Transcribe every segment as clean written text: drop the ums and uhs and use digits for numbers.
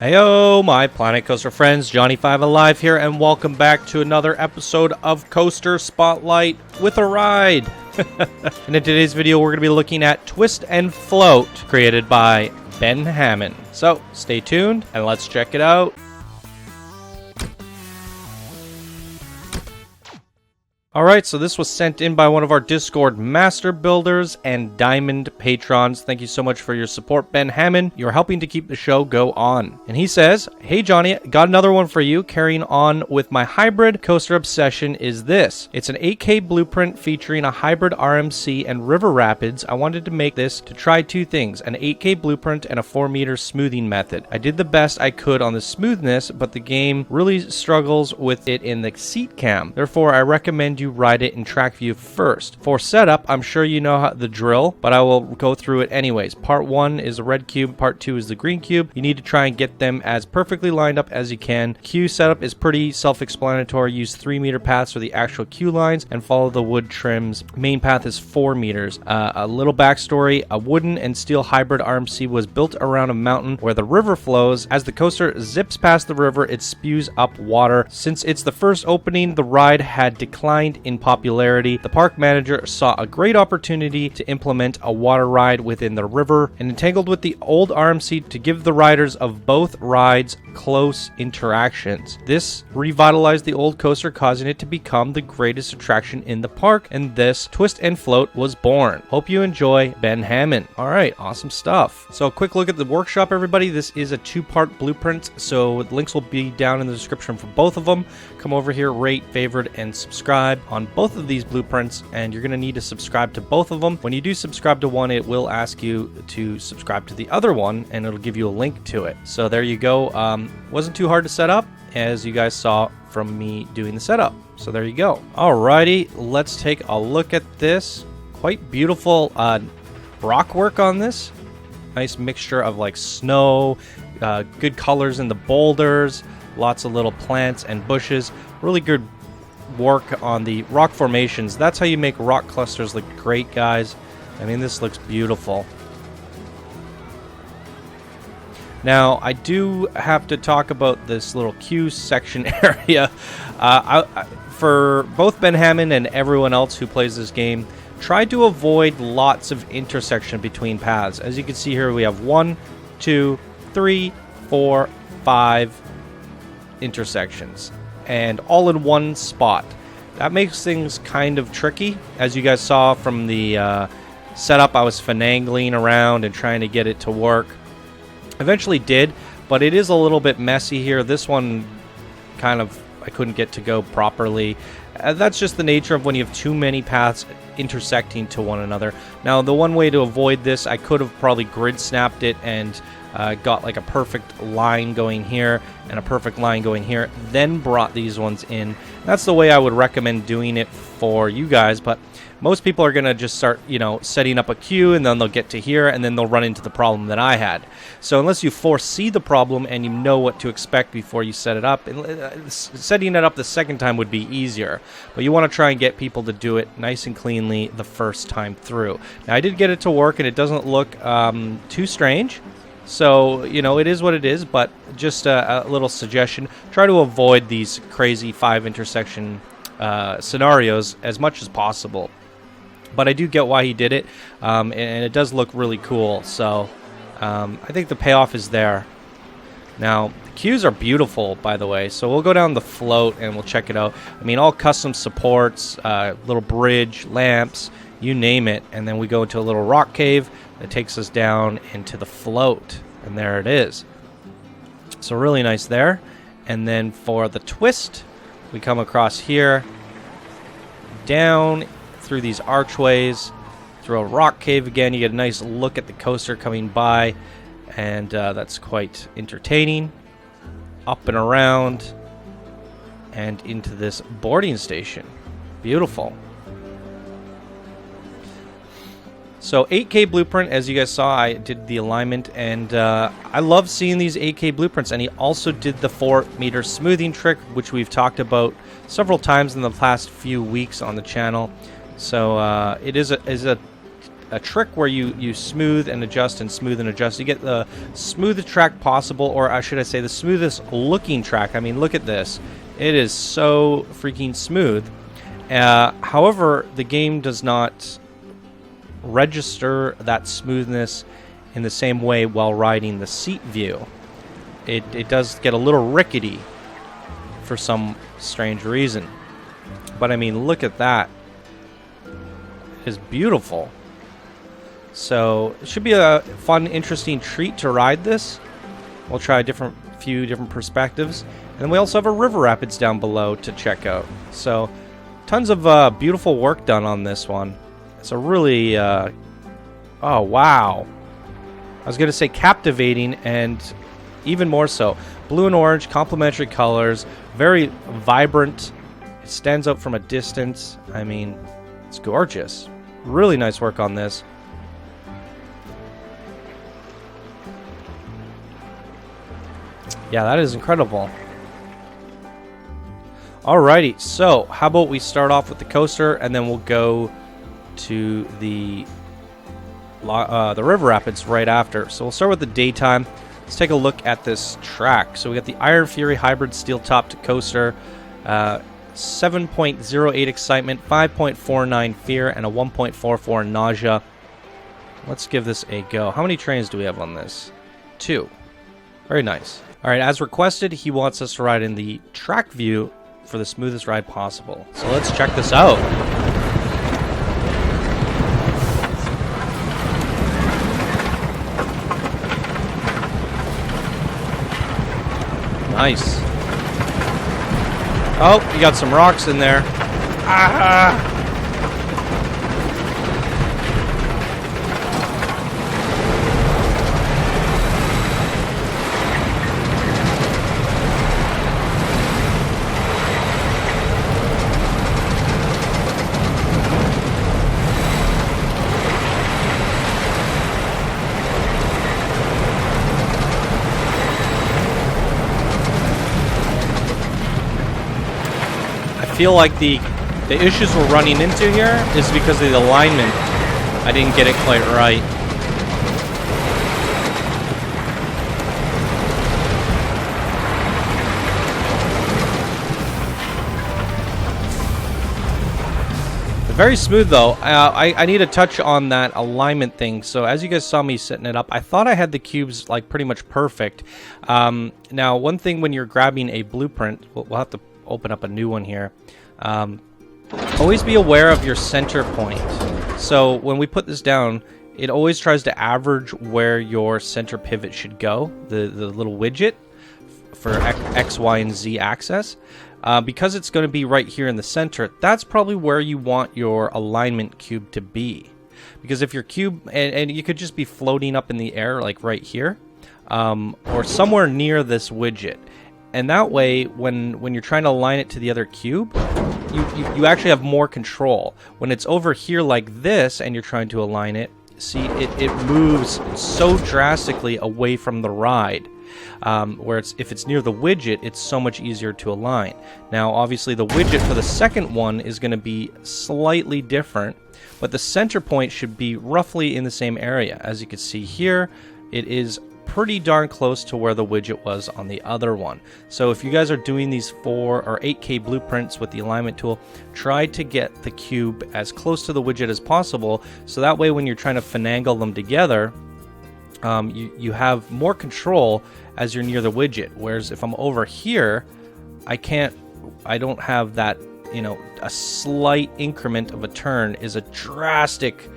Heyo, my Planet Coaster friends, Johnny5 Alive here, and welcome back to another episode of Coaster Spotlight with a ride. And in today's video, we're going to be looking at Twist and Float, created by Ben Hammond. So, stay tuned, and let's check it out. Alright, so this was sent in by one of our Discord master builders and diamond patrons. Thank you so much for your support, Ben Hammond. You're helping to keep the show go on. And he says, "Hey Johnny, got another one for you. Carrying on with my hybrid coaster obsession is this. It's an 8K blueprint featuring a hybrid RMC and river rapids. I wanted to make this to try two things, an 8K blueprint and a 4-meter smoothing method. I did the best I could on the smoothness, but the game really struggles with it in the seat cam. Therefore, I recommend you ride it in track view first. For setup, I'm sure you know the drill, but I will go through it anyways. Part 1 is a red cube, part 2 is the green cube. You need to try and get them as perfectly lined up as you can. Queue setup is pretty self-explanatory. Use 3-meter paths for the actual queue lines and follow the wood trims. Main path is 4 meters. A little backstory, a wooden and steel hybrid RMC was built around a mountain where the river flows. As the coaster zips past the river, it spews up water. Since it's the first opening, the ride had declined in popularity. The park manager saw a great opportunity to implement a water ride within the river and entangled with the old RMC to give the riders of both rides close interactions. This revitalized the old coaster, causing it to become the greatest attraction in the park, and this Twist and Float was born. Hope you enjoy, Ben Hammond." All right, awesome stuff. So a quick look at the workshop, everybody. This is a 2-part blueprint, so the links will be down in the description for both of them. Come over here, rate, favorite, and subscribe on both of these blueprints, and you're going to need to subscribe to both of them. When you do subscribe to one, it will ask you to subscribe to the other one, and it'll give you a link to it. So there you go. Wasn't too hard to set up, as you guys saw from me doing the setup. So there you go. Alrighty, let's take a look at this. Quite beautiful rock work on this. Nice mixture of like snow, good colors in the boulders, lots of little plants and bushes. Really good work on the rock formations. That's how you make rock clusters look great, guys. I mean, this looks beautiful. Now, I do have to talk about this little queue section area. For both Ben Hammond and everyone else who plays this game, try to avoid lots of intersection between paths. As you can see here, we have 1, 2, 3, 4, 5 intersections, and all in one spot. That makes things kind of tricky. As you guys saw from the setup, I was finagling around and trying to get it to work. Eventually did, but it is a little bit messy here. This one kind of I couldn't get to go properly. That's just the nature of when you have too many paths intersecting to one another. Now, the one way to avoid this, I could have probably grid snapped it and got like a perfect line going here and a perfect line going here, then brought these ones in. That's the way I would recommend doing it for you guys, but most people are going to just start, setting up a queue, and then they'll get to here, and then they'll run into the problem that I had. So unless you foresee the problem and you know what to expect before you set it up, setting it up the second time would be easier. But you want to try and get people to do it nice and cleanly the first time through. Now, I did get it to work, and it doesn't look too strange. So, it is what it is, but just a little suggestion. Try to avoid these crazy 5 intersection scenarios as much as possible. But I do get why he did it, and it does look really cool. So I think the payoff is there. Now, the queues are beautiful, by the way. So we'll go down the float and we'll check it out. I mean, all custom supports, little bridge, lamps, you name it. And then we go into a little rock cave that takes us down into the float. And there it is. So really nice there. And then for the twist, we come across here, down through these archways, through a rock cave again. You get a nice look at the coaster coming by, and that's quite entertaining. Up and around, and into this boarding station. Beautiful. So 8K blueprint, as you guys saw, I did the alignment, and I love seeing these 8K blueprints. And he also did the 4-meter smoothing trick, which we've talked about several times in the past few weeks on the channel. So it is a a trick where you smooth and adjust and smooth and adjust. You get the smoothest track possible, or should I say the smoothest looking track. I mean, look at this. It is so freaking smooth. However, the game does not register that smoothness in the same way while riding the seat view. It does get a little rickety for some strange reason. But I mean, look at that. It is beautiful. So it should be a fun, interesting treat to ride this. We'll try a few different perspectives. And then we also have a river rapids down below to check out. So tons of beautiful work done on this one. It's a really, oh wow. I was going to say captivating, and even more so. Blue and orange, complementary colors, very vibrant. It stands out from a distance. I mean, it's gorgeous. Really nice work on this. Yeah, that is incredible. Alrighty, so how about we start off with the coaster, and then we'll go to the river rapids right after. So we'll start with the daytime. Let's take a look at this track. So we got the Iron Fury hybrid steel topped coaster, 7.08 excitement, 5.49 fear, and a 1.44 nausea. Let's give this a go. How many trains do we have on this? 2. Very nice. All right, as requested, he wants us to ride in the track view for the smoothest ride possible. So let's check this out. Nice. Oh, you got some rocks in there. Ah! I feel like the issues we're running into here is because of the alignment. I didn't get it quite right. Very smooth though. I need to touch on that alignment thing. So as you guys saw me setting it up, I thought I had the cubes like pretty much perfect. Now one thing when you're grabbing a blueprint, we'll have to open up a new one here. Always be aware of your center point. So when we put this down, it always tries to average where your center pivot should go, the little widget for X, Y, and Z axis. Because it's going to be right here in the center, that's probably where you want your alignment cube to be. Because if your cube, and you could just be floating up in the air like right here, or somewhere near this widget. And that way, when you're trying to align it to the other cube, you actually have more control. When it's over here like this and you're trying to align it, see, it moves so drastically away from the ride. Where if it's near the widget, it's so much easier to align. Now, obviously, the widget for the second one is going to be slightly different, but the center point should be roughly in the same area. As you can see here, it is pretty darn close to where the widget was on the other one. So if you guys are doing these 4 or 8K blueprints with the alignment tool, try to get the cube as close to the widget as possible, so that way when you're trying to finagle them together, you have more control as you're near the widget. Whereas if I'm over here, I don't have that, a slight increment of a turn is a drastic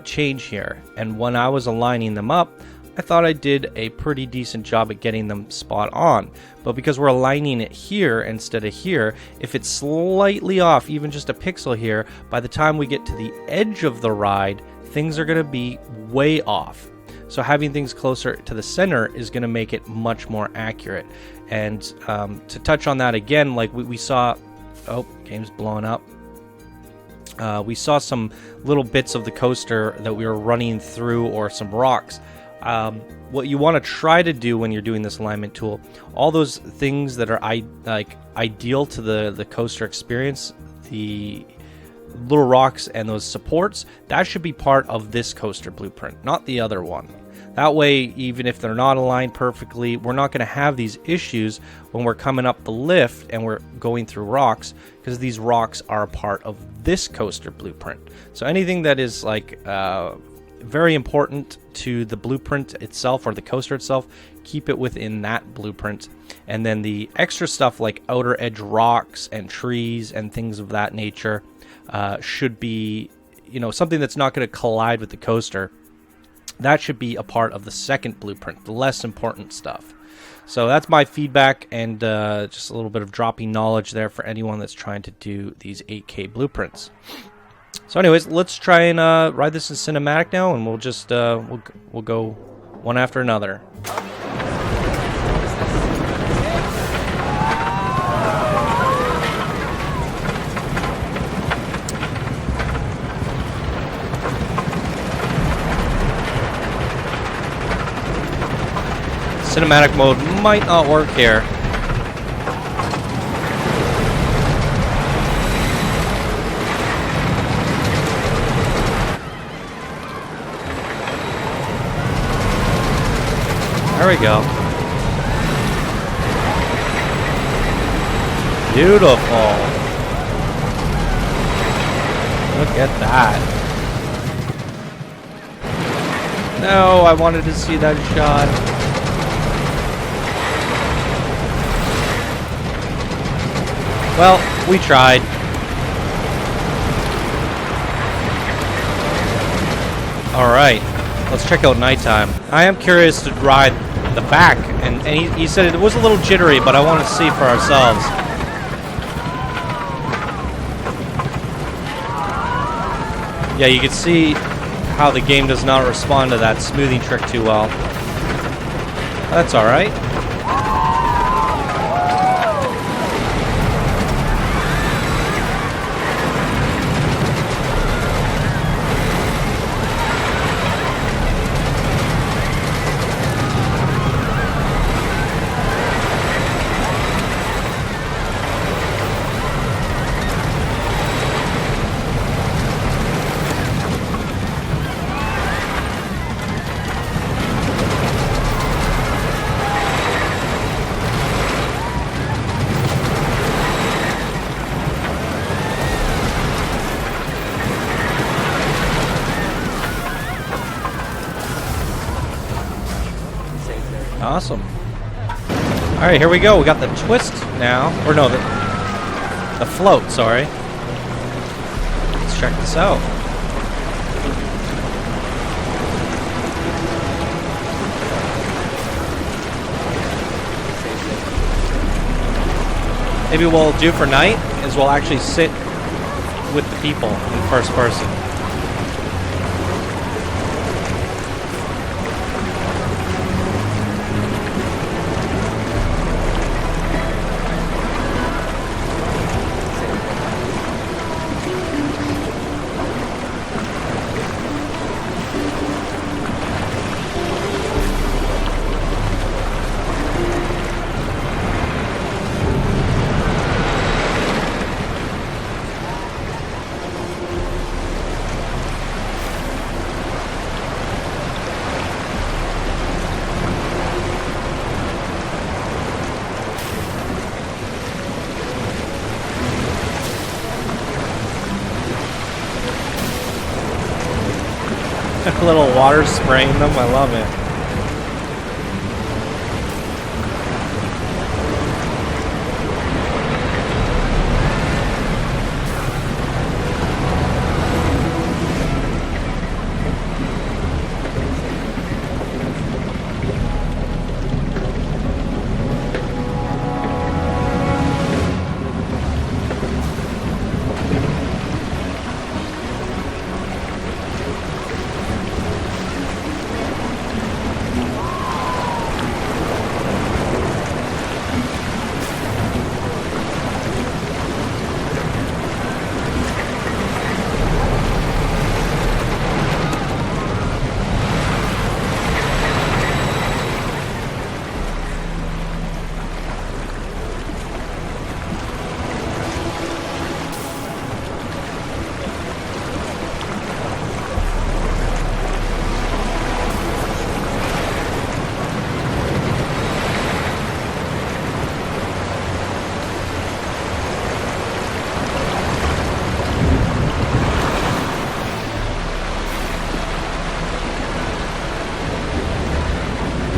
change here. And when I was aligning them up, I thought I did a pretty decent job at getting them spot on. But because we're aligning it here instead of here, if it's slightly off, even just a pixel here, by the time we get to the edge of the ride, things are going to be way off. So having things closer to the center is going to make it much more accurate. And to touch on that again, like we saw... Oh, game's blowing up. We saw some little bits of the coaster that we were running through, or some rocks. What you want to try to do when you're doing this alignment tool, all those things that are ideal to the coaster experience, the little rocks and those supports, that should be part of this coaster blueprint, not the other one. That way, even if they're not aligned perfectly, we're not going to have these issues when we're coming up the lift and we're going through rocks, because these rocks are a part of this coaster blueprint. So anything that is like very important to the blueprint itself or the coaster itself, keep it within that blueprint. And then the extra stuff like outer edge rocks and trees and things of that nature should be, you know, something that's not going to collide with the coaster. That should be a part of the second blueprint, the less important stuff. So that's my feedback, and just a little bit of dropping knowledge there for anyone that's trying to do these 8K blueprints. So anyways, let's try and ride this in cinematic now, and we'll just we'll go one after another. Cinematic mode might not work here. There we go. Beautiful. Look at that. No, I wanted to see that shot. Well, we tried. Alright, let's check out nighttime. I am curious to ride the back, and he said it was a little jittery, but I want to see for ourselves. Yeah, you can see how the game does not respond to that smoothing trick too well. That's alright. Awesome. Alright, here we go. We got the twist now. Or no, the float, sorry. Let's check this out. Maybe what we'll do for night is we'll actually sit with the people in first person. A little water spraying them, I love it.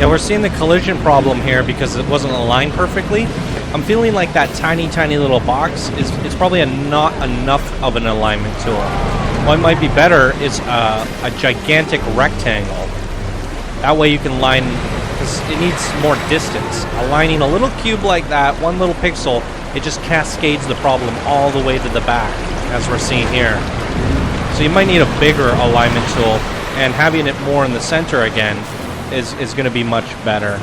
Yeah, we're seeing the collision problem here because it wasn't aligned perfectly. I'm feeling like that tiny little box is probably not enough of an alignment tool. What might be better is a gigantic rectangle. That way you can line, because it needs more distance. Aligning a little cube like that, one little pixel, it just cascades the problem all the way to the back, as we're seeing here. So you might need a bigger alignment tool, and having it more in the center again is going to be much better.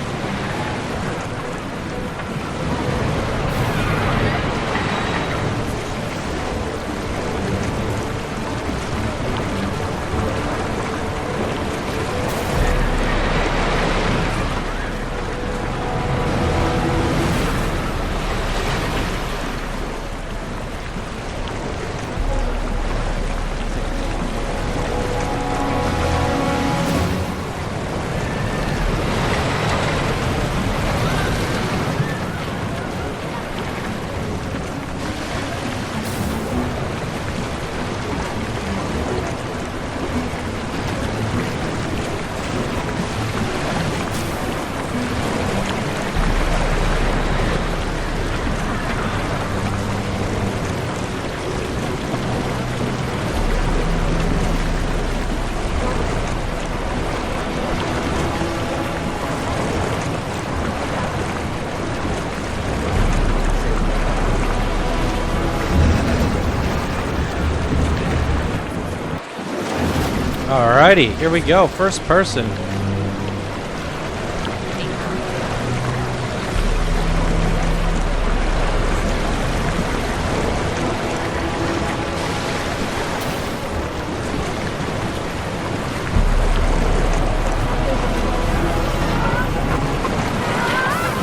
Alrighty, here we go. First person.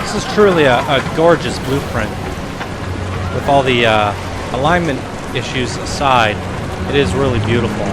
This is truly a gorgeous blueprint. With all the alignment issues aside, it is really beautiful.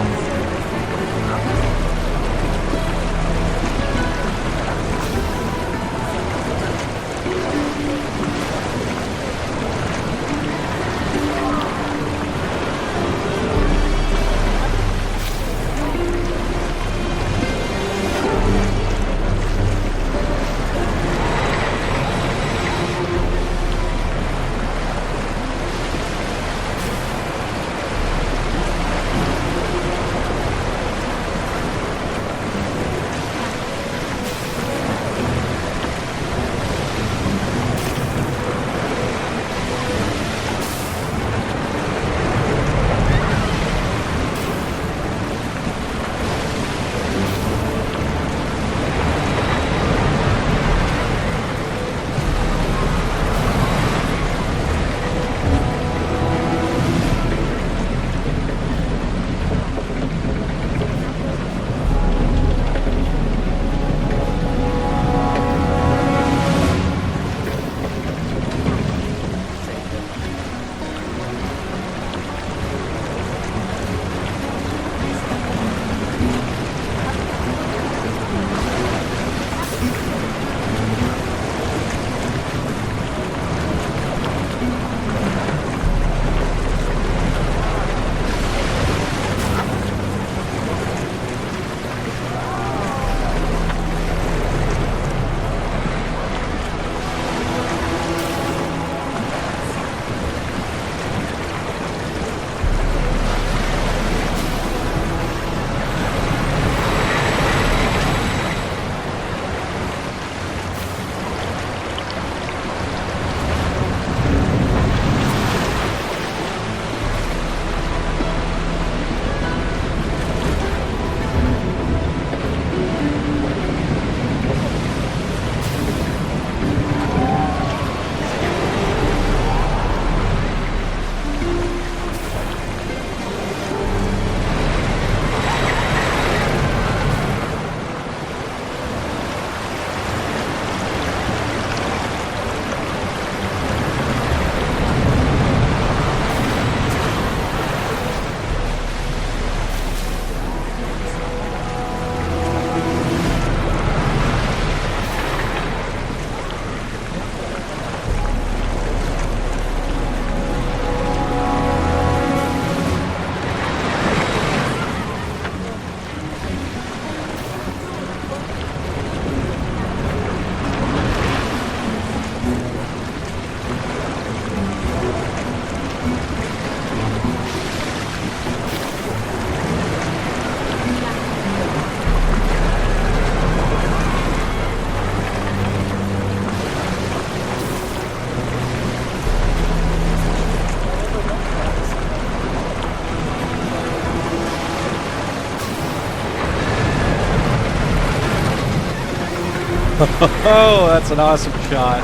Oh, that's an awesome shot.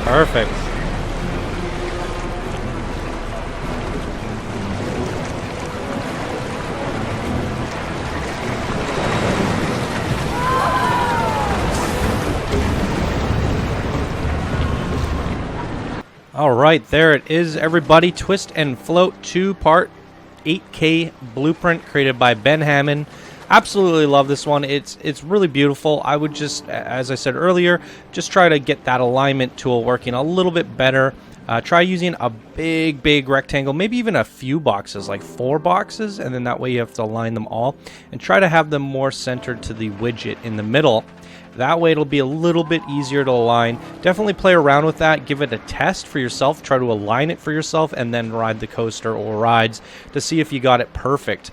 Perfect. All right, there it is, everybody. Twist and Float 2-part 8K blueprint created by Ben Hammond. Absolutely love this one. It's really beautiful. I would just, as I said earlier, just try to get that alignment tool working a little bit better. Try using a big rectangle, maybe even a few boxes, like 4 boxes, and then that way you have to align them all. And try to have them more centered to the widget in the middle. That way it'll be a little bit easier to align. Definitely play around with that. Give it a test for yourself. Try to align it for yourself and then ride the coaster or rides to see if you got it perfect.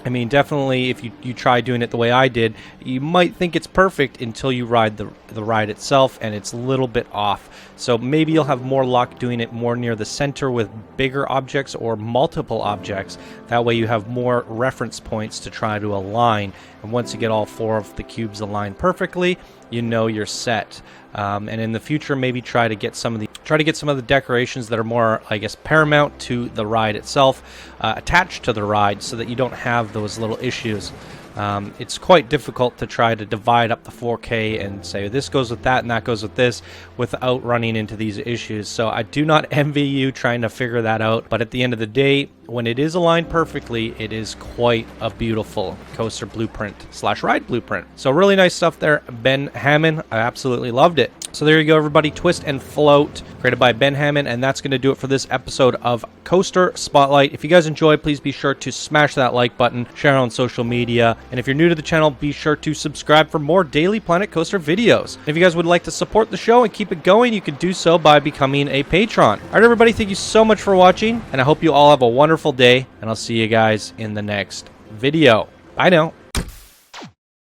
I mean, definitely, if you try doing it the way I did, you might think it's perfect until you ride the ride itself, and it's a little bit off. So maybe you'll have more luck doing it more near the center with bigger objects or multiple objects. That way you have more reference points to try to align. And once you get all 4 of the cubes aligned perfectly, you know you're set. And in the future, maybe try to get some of the decorations that are more, I guess, paramount to the ride itself, attached to the ride, so that you don't have those little issues. It's quite difficult to try to divide up the 4K and say this goes with that and that goes with this without running into these issues. So I do not envy you trying to figure that out. But at the end of the day, when it is aligned perfectly, it is quite a beautiful coaster blueprint / ride blueprint. So really nice stuff there, Ben Hammond. I absolutely loved it. So there you go, everybody. Twist and Float, created by Ben Hammond, and that's going to do it for this episode of Coaster Spotlight. If you guys enjoyed, please be sure to smash that like button, share it on social media, and if you're new to the channel, be sure to subscribe for more daily Planet Coaster videos. If you guys would like to support the show and keep it going, you can do so by becoming a patron. All right, everybody, thank you so much for watching, and I hope you all have a wonderful day, and I'll see you guys in the next video. Bye now.